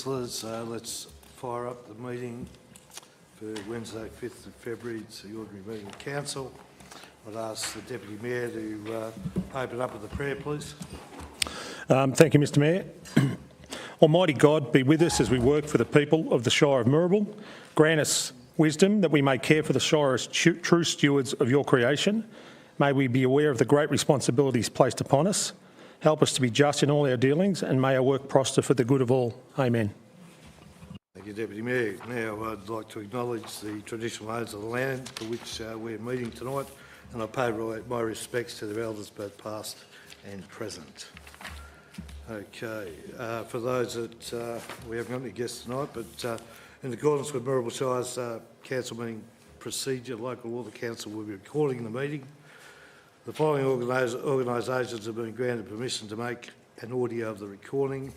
Let's fire up the meeting for Wednesday, 5th of February. It's the ordinary meeting of Council. I'd ask the Deputy Mayor to open up with a prayer, please. Thank you, Mr Mayor. Almighty God, be with us as we work for the people of the Shire of Moorabool. Grant us wisdom that we may care for the Shire as true stewards of your creation. May we be aware of the great responsibilities placed upon us. Help us to be just in all our dealings, and may our work prosper for the good of all. Amen. Thank you, Deputy Mayor. Now I'd like to acknowledge the traditional owners of the land for which we're meeting tonight, and I pay my respects to their elders, both past and present. Okay, for those that we haven't got any guests tonight, but in accordance with Moorabool Shire's council meeting procedure, local law, the council will be recording the meeting. The following organisations have been granted permission to make an audio of the recording.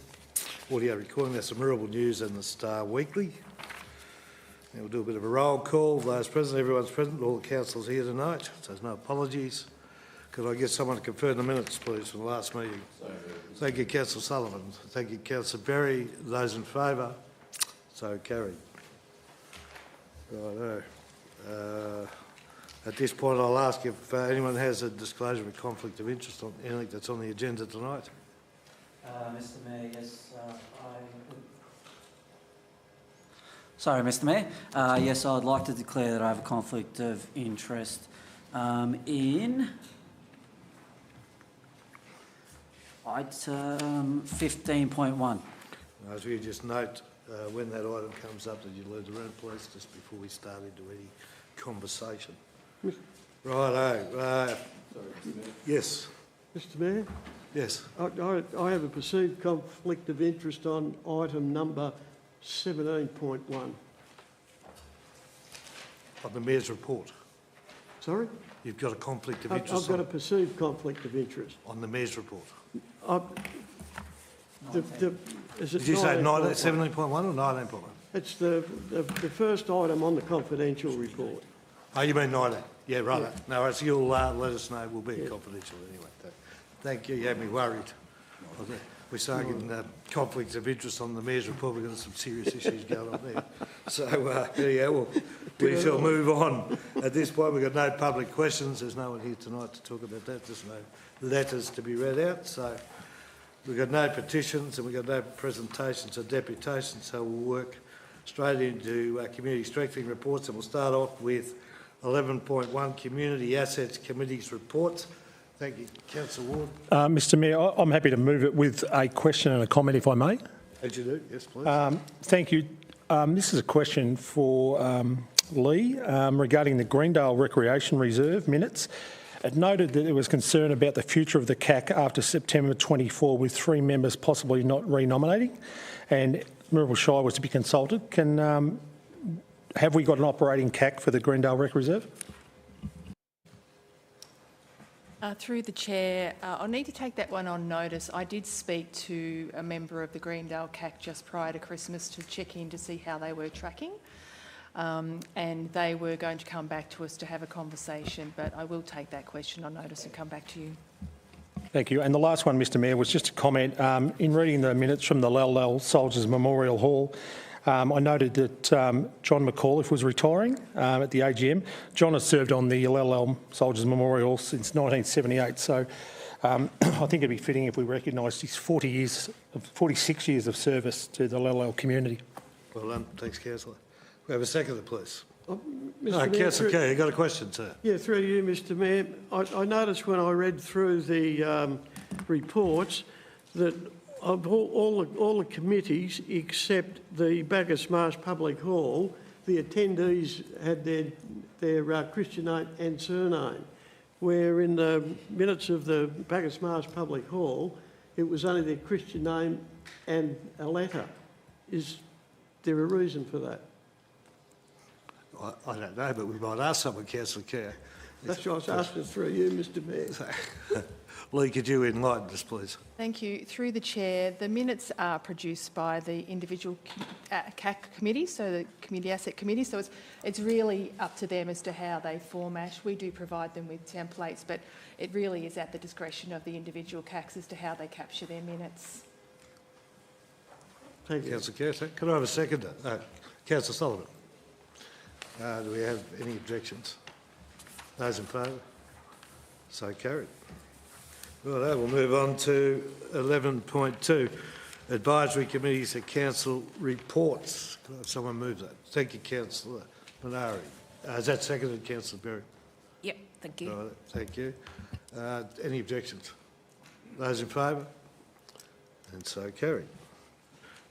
That's the Moorabool News and the Star Weekly. Now we'll do a bit of a roll call. Those present, everyone's present, all the councillors here tonight, so there's no apologies. Could I get someone to confirm the minutes, please, from the last meeting? Thank you, Councillor Sullivan. Thank you, Councillor Berry. Those in favour? So carried. Righto. At this point, I'll ask if anyone has a disclosure of a conflict of interest on anything that's on the agenda tonight. Mr Mayor, yes, Sorry, Mr Mayor. Yes, I'd like to declare that I have a conflict of interest in item 15.1. As we just note, when that item comes up, that you leave the room, please, just before we start into any conversation. Righto. Yes. Mr Mayor? Yes. I have a perceived conflict of interest on item number 17.1. On the Mayor's report. Sorry? You've got a conflict of interest. I've got a perceived conflict of interest. On the Mayor's report. Is it Did you say 17.1 or 19.1? It's the first item on the confidential report. Oh, you mean 19? Yeah, right. Yeah. No, as you'll let us know, we'll be confidential anyway. Thank you. You had me worried. We're starting conflicts of interest on the Mayor's report. We've got some serious issues going on there. So, we shall move on. At this point, we've got no public questions. There's no one here tonight to talk about that. There's no letters to be read out. So, we've got no petitions and we've got no presentations or deputations. So, we'll work straight into community strengthening reports, and we'll start off with 11.1 Community Assets Committee's reports. Thank you. Councillor Ward. Mr Mayor, I'm happy to move it with a question and a comment, if I may. As you do, yes, please. Thank you. This is a question for Lee regarding the Greendale Recreation Reserve minutes. It noted that there was concern about the future of the CAC after September 24, with 3 members possibly not renominating, and Moorabool Shire was to be consulted. Have we got an operating CAC for the Greendale Rec Reserve? Through the Chair, I'll need to take that one on notice. I did speak to a member of the Greendale CAC just prior to Christmas to check in to see how they were tracking, and they were going to come back to us to have a conversation, but I will take that question on notice and come back to you. Thank you. And the last one, Mr Mayor, was just a comment. In reading the minutes from the Lel Soldiers Memorial Hall, I noted that John McAuliffe was retiring at the AGM. John has served on the Lel Soldiers Memorial since 1978, so I think it'd be fitting if we recognised his 46 years of service to the Lel community. Well done. Thanks, Councillor. We have a seconder, please. Councillor Kerr, you got a question, sir? Yeah, through you, Mr Mayor. I noticed when I read through the reports that of all the committees except the Bacchus Marsh Public Hall, the attendees had their Christian name and surname, where in the minutes of the Bacchus Marsh Public Hall, it was only their Christian name and a letter. Is there a reason for that? I don't know, but we might ask someone, Councillor Kerr. That's what I was asking through you, Mr Mayor. Lee, could you enlighten us, please? Thank you. Through the Chair, the minutes are produced by the individual CAC committee, so the Community Asset Committee, so it's really up to them as to how they format. We do provide them with templates, but it really is at the discretion of the individual CACs as to how they capture their minutes. Thank you. Councillor Kerr, can I have a seconder? Councillor Sullivan. Do we have any objections? Those in favour? So carried. Right, we'll move on to 11.2, Advisory Committees and Council Reports. Could I have someone move that? Thank you, Councillor Minari. Is that seconded, Councillor Berry? Yep, thank you. Right, thank you. Any objections? Those in favour? And so carried.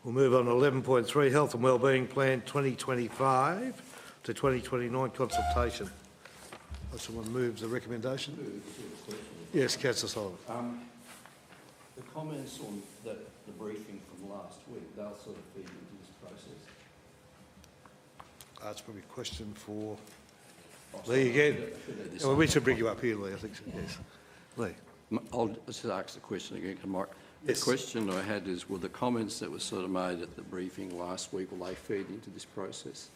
We'll move on to 11.3, Health and Wellbeing Plan 2025 to 2029 consultation. Will someone move the recommendation? Yes, Councillor Sullivan. The comments on the briefing from last week, they'll sort of feed into this process. That's probably a question for Lee again. Well, we should bring you up here, Lee, I think so, yes. Lee. I'll just ask the question again, Mark. Yes. The question I had is, were the comments that were sort of made at the briefing last week, will they feed into this process?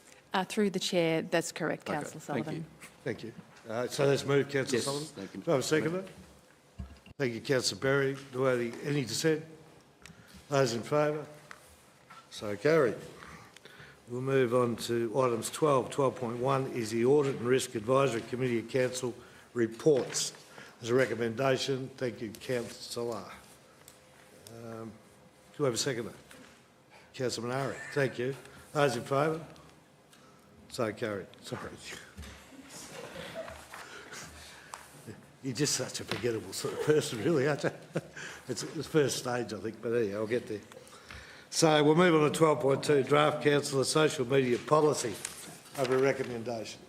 Through the chair, that's correct, Okay, Councillor Sullivan. thank you. Thank you. So let's move, Councillor Yes, Sullivan. thank you. Do I have a seconder? Thank you, Councillor Berry. Do I have any dissent? Those in favour? So carried. We'll move on to items 12. 12.1 is the Audit and Risk Advisory Committee and Council reports. As a recommendation, thank you, Councillor. Do I have a seconder? Councillor Minari. Thank you. Those in favour? So carried. Sorry. You're just such a forgettable sort of person, really, aren't you? It's the first stage, I think, but anyway, I'll get there. So we'll move on to 12.2, Draft Council Social Media Policy. I have a recommendation.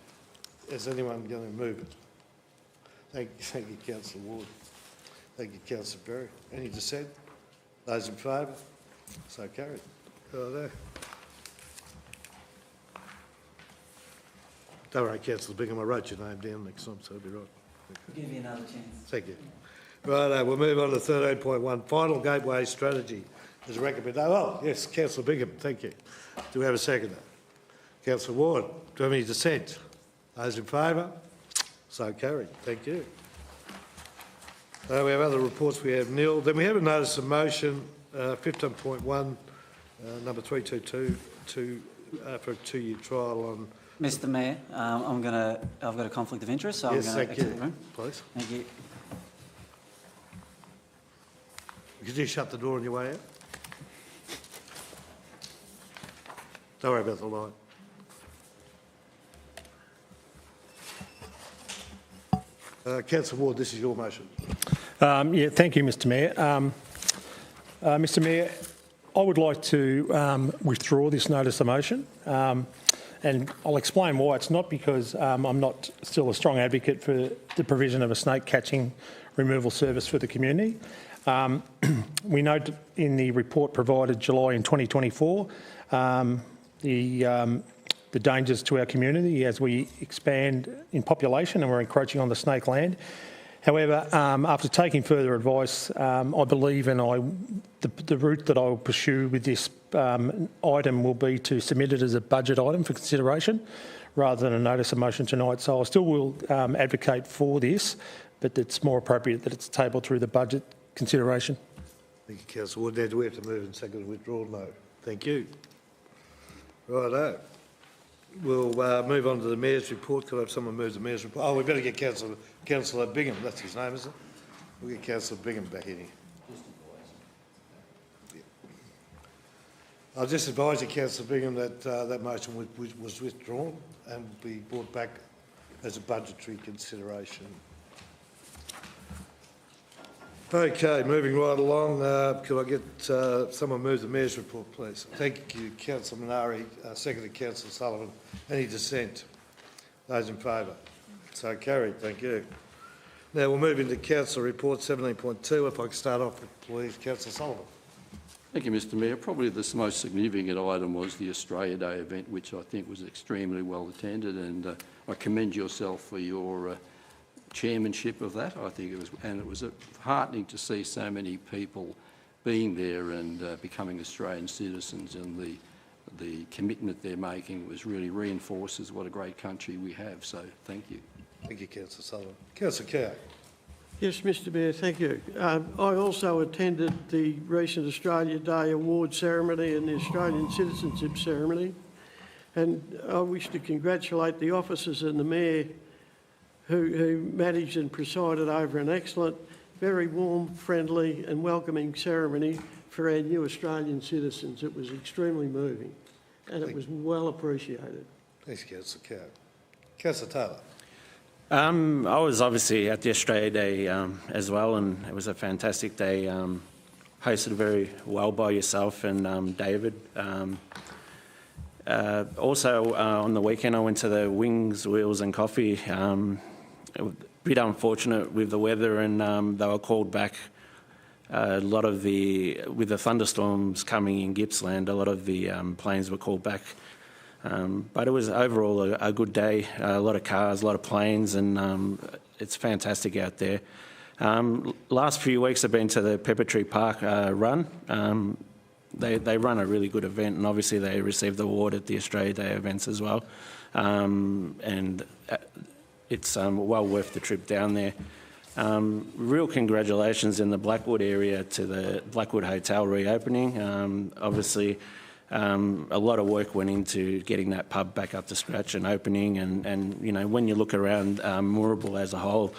Is anyone going to move it? Thank you, Councillor Ward. Thank you, Councillor Berry. Any dissent? Those in favour? So carried. Go there. Don't worry, Councillor Bingham, I wrote your name down next time, so it'll be right. Give you another chance. Thank you. Right, we'll move on to 13.1, Final Gateway Strategy. There's a recommendation. Oh, yes, Councillor Bingham, thank you. Do we have a seconder? Councillor Ward, do we have any dissent? Those in favour? So carried. Thank you. We have other reports. We have nil. Then we have a notice of motion, 15.1, number 322, for a 2-year trial on... Mr Mayor, I've got a conflict of interest, so Yes, I'm going thank to exit you. the room. Please. Thank you. Could you shut the door on your way out? Don't worry about the light. Councillor Ward, this is your motion. Yeah, thank you, Mr Mayor. Mr Mayor, I would like to withdraw this notice of motion, and I'll explain why. It's not because I'm not still a strong advocate for the provision of a snake catching removal service for the community. We note in the report provided July in 2024 the dangers to our community as we expand in population and we're encroaching on the snake land. However, after taking further advice, I believe the route that I will pursue with this item will be to submit it as a budget item for consideration rather than a notice of motion tonight. So I still will advocate for this, but it's more appropriate that it's tabled through the budget consideration. Thank you, Councillor Ward. Now, do we have to move and second to withdraw? No. Thank you. Righto. We'll move on to the Mayor's report. Could I have someone move the Mayor's report? Oh, we better get Councillor Bingham. That's his name, isn't it? We'll get Councillor Bingham back in here. Yeah. I'll just advise you, Councillor Bingham, that that motion was withdrawn and will be brought back as a budgetary consideration. Okay, moving right along, could I get someone move the Mayor's report, please? Thank you, Councillor Minari, seconded Councillor Sullivan. Any dissent? Those in favour? So carried, thank you. Now we'll move into Council Report 17.2. If I could start off with, please, Councillor Sullivan. Thank you, Mr Mayor. Probably the most significant item was the Australia Day event, which I think was extremely well attended, and I commend yourself for your chairmanship of that. I think it was heartening to see so many people being there and becoming Australian citizens, and the commitment they're making was really reinforces what a great country we have. So thank you. Thank you, Councillor Sullivan. Councillor Kerr. Yes, Mr Mayor, thank you. I also attended the recent Australia Day award ceremony and the Australian citizenship ceremony, and I wish to congratulate the officers and the Mayor who managed and presided over an excellent, very warm, friendly and welcoming ceremony for our new Australian citizens. It was extremely moving and it was well appreciated. Thanks, Councillor Cow. Councillor Taylor. I was obviously at the Australia Day as well, and it was a fantastic day, hosted very well by yourself and David. Also, on the weekend, I went to the Wings, Wheels and Coffee. A bit unfortunate with the weather, and they were called back. With the thunderstorms coming in Gippsland, a lot of the planes were called back. But it was overall a good day, a lot of cars, a lot of planes, and it's fantastic out there. Last few weeks I've been to the Pepper Tree Park run. They run a really good event, and obviously they received the award at the Australia Day events as well. And it's well worth the trip down there. Real congratulations in the Blackwood area to the Blackwood Hotel reopening. Obviously, a lot of work went into getting that pub back up to scratch and opening, and you know, when you look around Moorabool as a whole,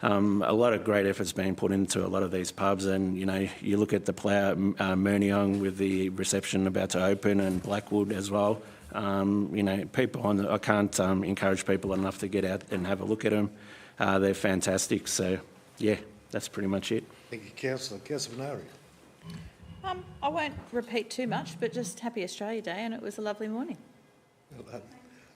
a lot of great effort's been put into a lot of these pubs, and you know, you look at the Plough, Murniong with the reception about to open, and Blackwood as well. You know, I can't encourage people enough to get out and have a look at them. They're fantastic. So, yeah, that's pretty much it. Thank you, Councillor. Councillor Benari. I won't repeat too much, but just happy Australia Day, and it was a lovely morning. Well done.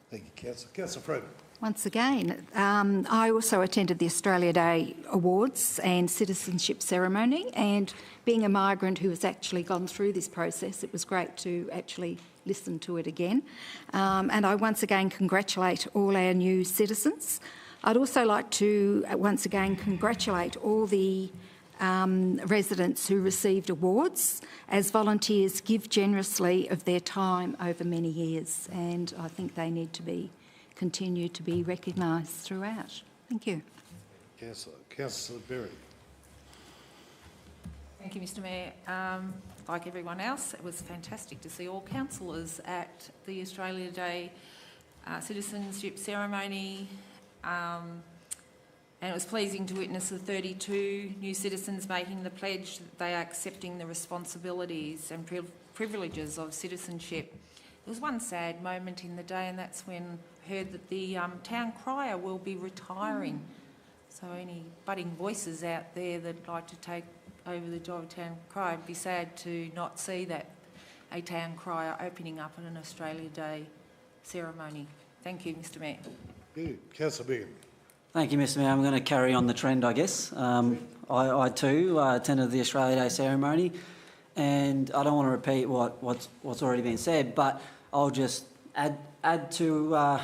Thank you, Councillor. Councillor Freeman. Once again, I also attended the Australia Day Awards and citizenship ceremony, and being a migrant who has actually gone through this process, it was great to actually listen to it again. And I once again congratulate all our new citizens. I'd also like to once again congratulate all the residents who received awards, as volunteers give generously of their time over many years, and I think they need to continue to be recognised throughout. Thank you. Councillor Berry. Thank you, Mr Mayor. Like everyone else, it was fantastic to see all councillors at the Australia Day citizenship ceremony. And it was pleasing to witness the 32 new citizens making the pledge that they are accepting the responsibilities and privileges of citizenship. There was one sad moment in the day, and that's when I heard that the town crier will be retiring. So any budding voices out there that'd like to take over the job of town crier, it'd be sad to not see that a town crier opening up at an Australia Day ceremony. Thank you, Mr Mayor. Councillor Bigham. Thank you, Mr Mayor. I'm going to carry on the trend, I guess. I too attended the Australia Day ceremony, and I don't want to repeat what's already been said, but I'll just add to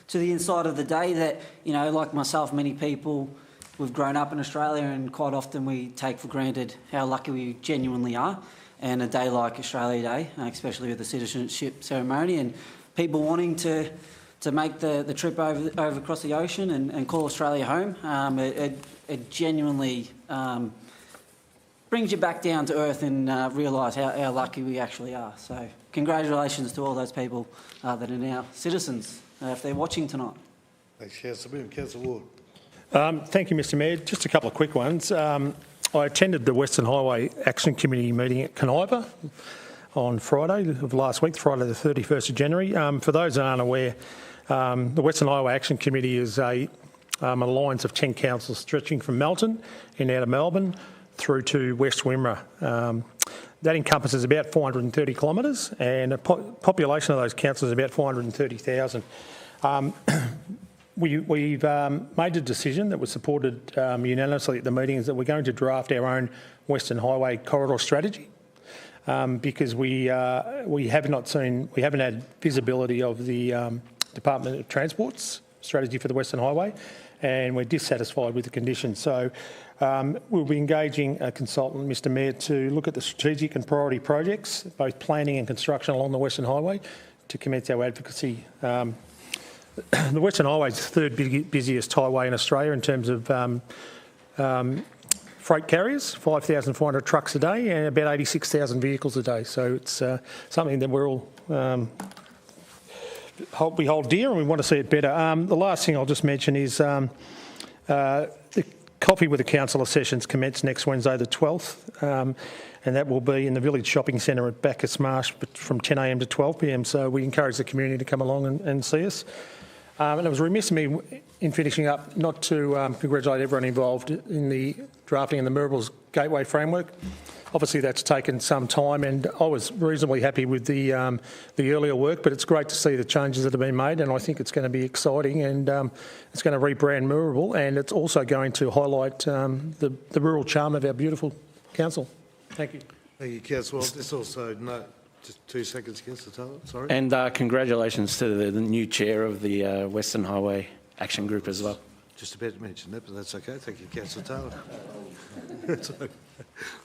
the inside of the day that, you know, like myself, many people, we've grown up in Australia, and quite often we take for granted how lucky we genuinely are. And a day like Australia Day, especially with the citizenship ceremony, and people wanting to make the trip over across the ocean and call Australia home, it genuinely brings you back down to earth and realise how lucky we actually are. So congratulations to all those people that are now citizens, if they're watching tonight. Thanks, Councillor Bigham. Councillor Ward. Thank you, Mr Mayor. Just a couple of quick ones. I attended the Western Highway Action Committee meeting at Caniva on Friday of last week, Friday the 31st of January. For those that aren't aware, the Western Highway Action Committee is an alliance of 10 councils stretching from Melton in outer Melbourne through to West Wimmera. That encompasses about 430 kilometres, and the population of those councils is about 430,000. We've made a decision that was supported unanimously at the meeting, is that we're going to draft our own Western Highway corridor strategy. Because we haven't had visibility of the Department of Transport's strategy for the Western Highway, and we're dissatisfied with the conditions. So we'll be engaging a consultant, Mr Mayor, to look at the strategic and priority projects, both planning and construction along the Western Highway, to commence our advocacy. The Western Highway is the third busiest highway in Australia in terms of freight carriers, 5,400 trucks a day, and about 86,000 vehicles a day. So it's something that we're all we hold dear, and we want to see it better. The last thing I'll just mention is the Coffee with the Councillor sessions commence next Wednesday the 12th, and that will be in the Village Shopping Centre at Bacchus Marsh from 10 a.m. to 12 p.m. So we encourage the community to come along and see us. And it was remiss of me in finishing up not to congratulate everyone involved in the drafting of the Mirables Gateway Framework. Obviously that's taken some time, and I was reasonably happy with the earlier work, but it's great to see the changes that have been made, and I think it's going to be exciting, and it's going to rebrand Mirrabul, and it's also going to highlight the rural charm of our beautiful council. Thank you. Thank you, Councillor. There's also just 2 seconds, Councillor Taylor. Sorry. And congratulations to the new chair of the Western Highway Action Group as well. Just about to mention that, but that's okay. Thank you, Councillor Taylor.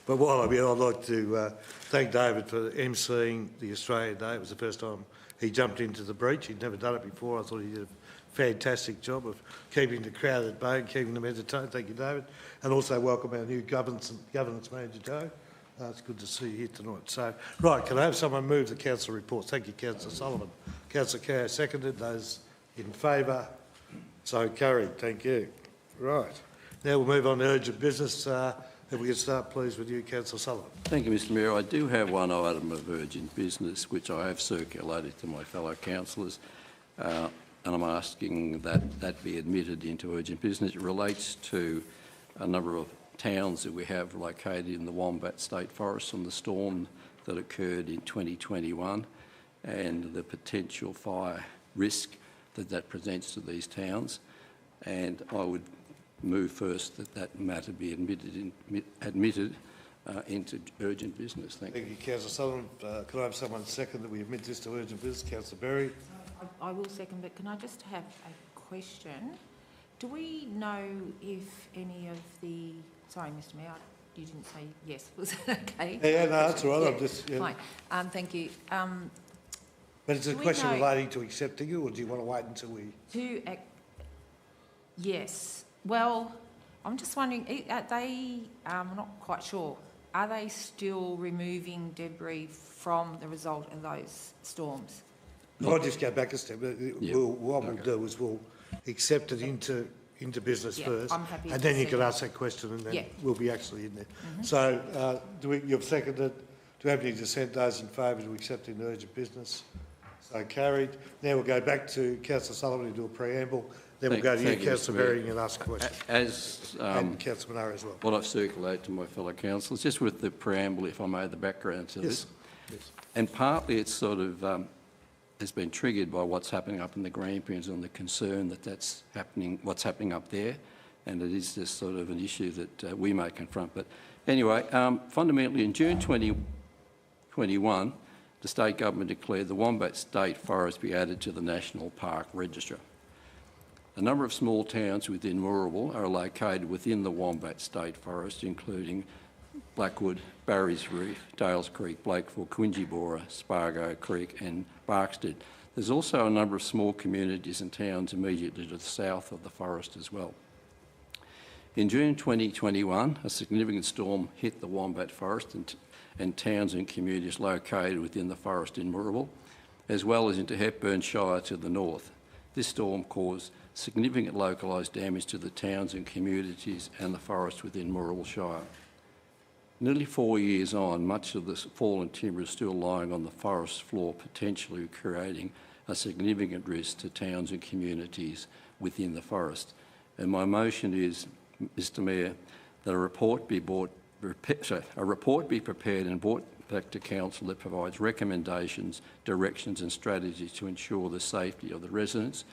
But while I'm here, I'd like to thank David for emceeing the Australia Day. It was the first time he jumped into the breach. He'd never done it before. I thought he did a fantastic job of keeping the crowd at bay and keeping them entertained. Thank you, David. And also welcome our new governance manager, Joe. It's good to see you here tonight. So, right, can I have someone move the council reports? Thank you, Councillor Sullivan. Councillor Kerr seconded. Those in favour? So carried. Thank you. Right. Now we'll move on to urgent business. If we can start, please, with you, Councillor Sullivan. Thank you, Mr Mayor. I do have one item of urgent business which I have circulated to my fellow councillors, and I'm asking that that be admitted into urgent business. It relates to a number of towns that we have located in the Wombat State Forest from the storm that occurred in 2021 and the potential fire risk that presents to these towns. And I would move first that matter be admitted into urgent business. Thank you. Thank you, Councillor Sullivan. Could I have someone second that we admit this to urgent business? Councillor Berry. I will second, but can I just have a question? Do we know if any of the... Sorry, Mr Mayor, you didn't say yes. Was that okay? Yeah, no, that's all right. Yeah, I'm just... Yeah. fine. Thank you. But it's a question relating to accepting it, or do you want to wait until we... Yes. Well, I'm just wondering, are they, I'm not quite sure, are they still removing debris from the result of those storms? I'll just go back a step. What we'll do is we'll accept it into business first, I'm happy and to then you see can that. ask that question, and then Yeah. we'll be actually in there. So, you've seconded. Do we have any dissent? Those in favour to accept in urgent business? So carried. Now we'll go back to Councillor Sullivan to do a preamble. Then we'll go to you, Councillor Berry, and ask a question. And Councillor Munaro as well. What I've circulated to my fellow councillors, just with the preamble, if I may, the background to this. Yes. And partly it's sort of has been triggered by what's happening up in the Grampians and the concern that that's happening, what's happening up there, and it is just sort of an issue that we may confront. But anyway, fundamentally in June 2021, the state government declared the Wombat State Forest be added to the National Park Register. A number of small towns within Moorabool are located within the Wombat State Forest, including Blackwood, Barry's Reef, Dales Creek, Blakeville, Quinjibora, Spargo Creek and Barksted. There's also a number of small communities and towns immediately to the south of the forest as well. In June 2021, a significant storm hit the Wombat Forest and towns and communities located within the forest in Moorabool, as well as into Hepburn Shire to the north. This storm caused significant localised damage to the towns and communities and the forest within Moorabool Shire. Nearly 4 years on, much of this fallen timber is still lying on the forest floor, potentially creating a significant risk to towns and communities within the forest. And my motion is, Mr Mayor, that a report be prepared and brought back to Council that provides recommendations, directions and strategies to ensure the safety of the residents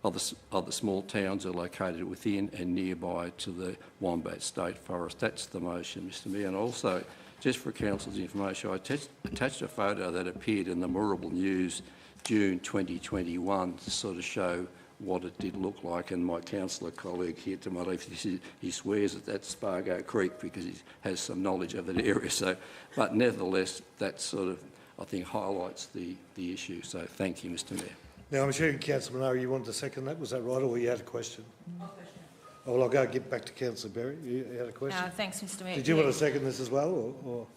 of the small towns are located within and nearby to the Wombat State Forest. That's the motion, Mr Mayor. And also, just for Council's information, I attached a photo that appeared in the Moorabool News June 2021 to sort of show what it did look like, and my councillor colleague here to my left, he swears that that's Spargo Creek because he has some knowledge of that area. So, but nevertheless, that sort of, I think, highlights the issue. So thank you, Mr Mayor. Now, I'm assuming, Councillor Munaro, you wanted to second that. Was that right, or you had a question? Well, I'll go get back to councillor Berry. You had a question? Thanks, Mr Mayor. Did you want to second this as well, or?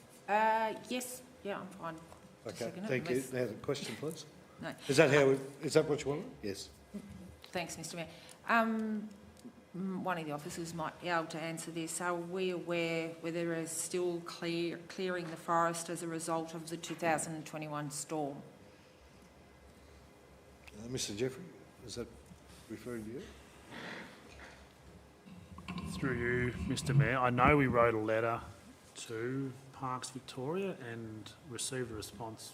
Yes, yeah, I'm fine. to Okay, second it, thank you. unless- Now, the question, please. No. Is that what you want? Yes. Thanks, Mr Mayor. One of the officers might be able to answer this. Are we aware whether there is still clearing the forest as a result of the 2021 storm? Mr Jeffrey, is that referring to you? Through you, Mr Mayor, I know we wrote a letter to Parks Victoria and received a response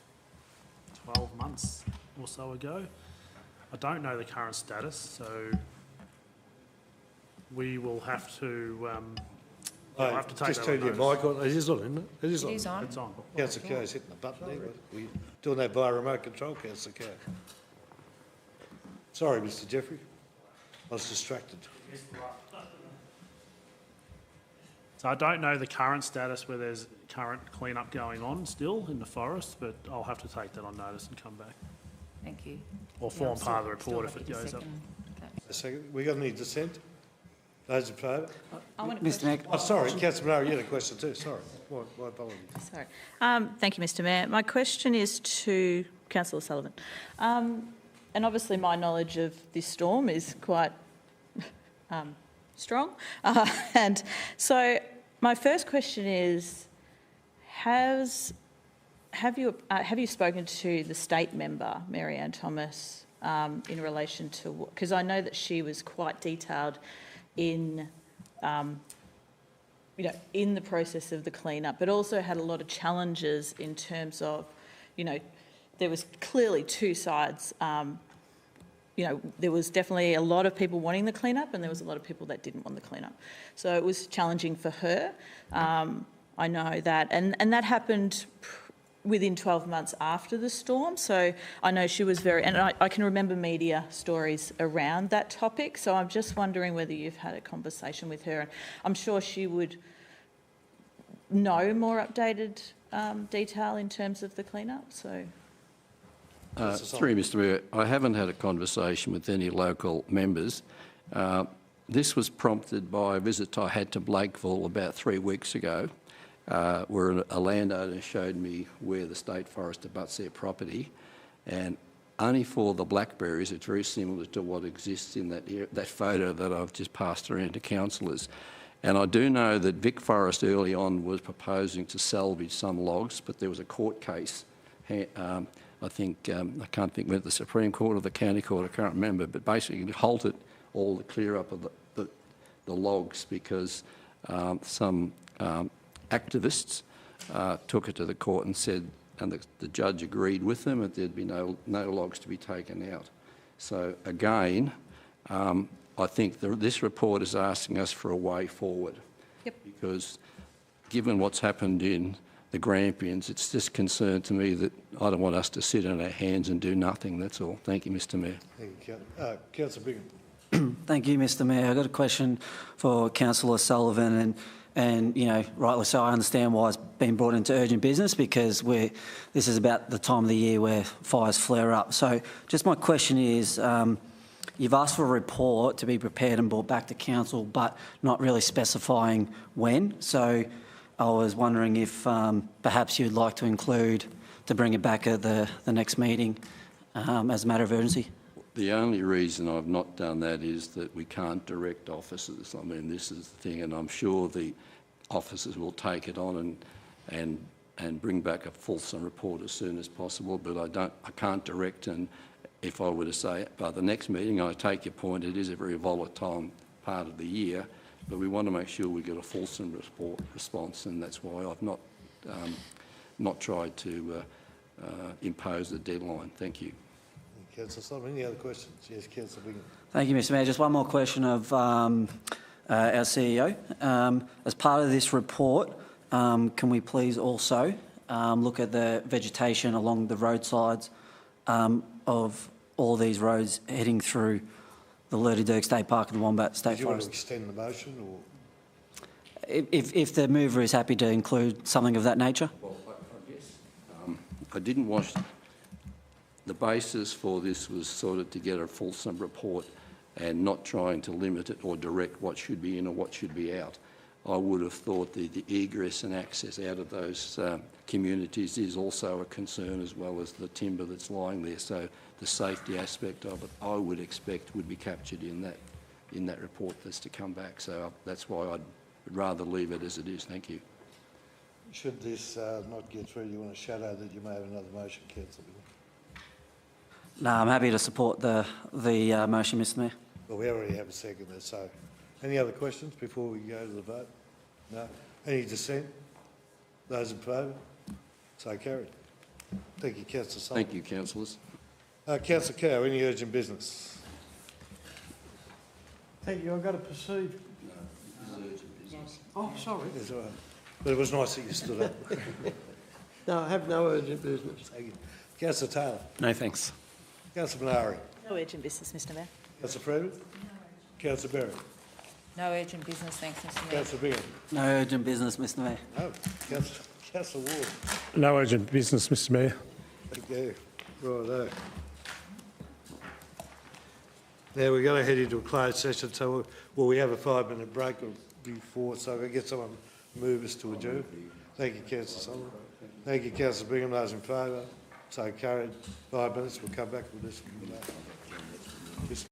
12 months or so ago. I don't know the current status, so we will have to, we'll have to take Just that turn on your notice. mic on. It is on, isn't it? It is on. It is on. It's on. Councillor Kerr's hitting the button there. We're doing that via remote control, Councillor Kerr. Sorry, Mr Jeffrey. I was distracted. So I don't know the current status where there's current clean-up going on still in the forest, but I'll have to take that on notice and come back. Thank you. Or Yeah, form I'm part of the still report if happy it to goes up. second that. A second. We got any dissent? Those in favour? Mr Mayor, Oh, sorry, councillor Murray, you had a question too. Sorry. My apologies. Sorry. Thank you, Mr Mayor. My question is to Councillor Sullivan. And obviously my knowledge of this storm is quite strong. And so my first question is, have you spoken to the state member, Mary Ann Thomas, in relation to, because I know that she was quite detailed in, in the process of the clean-up, but also had a lot of challenges in terms of, there was clearly two sides. There was definitely a lot of people wanting the clean-up and there was a lot of people that didn't want the clean-up. So it was challenging for her. I know that. And that happened within 12 months after the storm. So I know she was very, and I can remember media stories around that topic. So I'm just wondering whether you've had a conversation with her. And I'm sure she would know more updated detail in terms of the clean-up. So. Through Mr Mayor, I haven't had a conversation with any local members. This was prompted by a visit I had to Blakeville about 3 weeks ago, where a landowner showed me where the state forest abuts their property, and only for the blackberries, it's very similar to what exists in that photo that I've just passed around to councillors. And I do know that Vic Forest early on was proposing to salvage some logs, but there was a court case. I think, I can't think whether the Supreme Court or the County Court, I can't remember, but basically it halted all the clear up of the logs because some activists took it to the court and said, and the judge agreed with them that there'd be no logs to be taken out. So again, I think this report is asking us for a way forward. Yep. Because given what's happened in the Grampians, it's just concern to me that I don't want us to sit on our hands and do nothing, that's all. Thank you, Mr Mayor. Thank you. Councillor Bingham. thank you, Mr Mayor. I've got a question for Councillor Sullivan and rightly so, I understand why it's been brought into urgent business because this is about the time of the year where fires flare up. So just my question is, you've asked for a report to be prepared and brought back to council, but not really specifying when. So I was wondering if perhaps you'd like to include to bring it back at the next meeting as a matter of urgency. The only reason I've not done that is that we can't direct officers. I mean, this is the thing, and I'm sure the officers will take it on and bring back a fulsome report as soon as possible. But I can't direct, and if I were to say by the next meeting, I take your point. It is a very volatile part of the year, but we want to make sure we get a fulsome response, and that's why I've not tried to impose a deadline. Thank you. Councillor Sullivan, any other questions? Yes, Councillor Bingham. Thank you, Mr Mayor. Just one more question of our CEO. As part of this report, can we please also look at the vegetation along the roadsides of all these roads heading through the Lerdy-Dirk State Park and the Wombat State Do you want to Forest? extend the motion or? If the mover is happy to include something of that nature. Well, I guess I didn't watch. The basis for this was sort of to get a fulsome report, and not trying to limit it or direct what should be in or what should be out. I would have thought the egress and access out of those communities is also a concern, as well as the timber that's lying there. So the safety aspect of it, I would expect, would be captured in that report that's to come back. So that's why I'd rather leave it as it is. Thank you. Should this not get through, you want to shadow that you may have another motion, Councillor Bill? No, I'm happy to support the motion, Mr Mayor. Well, we already have a second there, so any other questions before we go to the vote? No? Any dissent? Those in favour? So carried. Thank you, Councillor Sullivan. Thank you, councillors. Councillor Cow, any urgent business? Thank you, I've got to proceed. Oh, sorry. Yes, all right. But it was nice that you stood up. No, I have no urgent business. Thank you. Councillor Taylor. No thanks. Councillor Minari. No urgent business, Mr Mayor. Councillor Freeman. Councillor Berry. No urgent business, thanks, Mr Mayor. Councillor Bingham. No urgent business, Mr Mayor. No. Councillor Ward. No urgent business, Mr Mayor. Thank you. Righto. Now we're going to head into a closed session, so we have a 5-minute break before, so I'm going to get someone to move us to adjourn. Thank you, Councillor Sullivan. Thank you, Councillor Bingham. Those in favour? So carried. 5 minutes. We'll come back with this.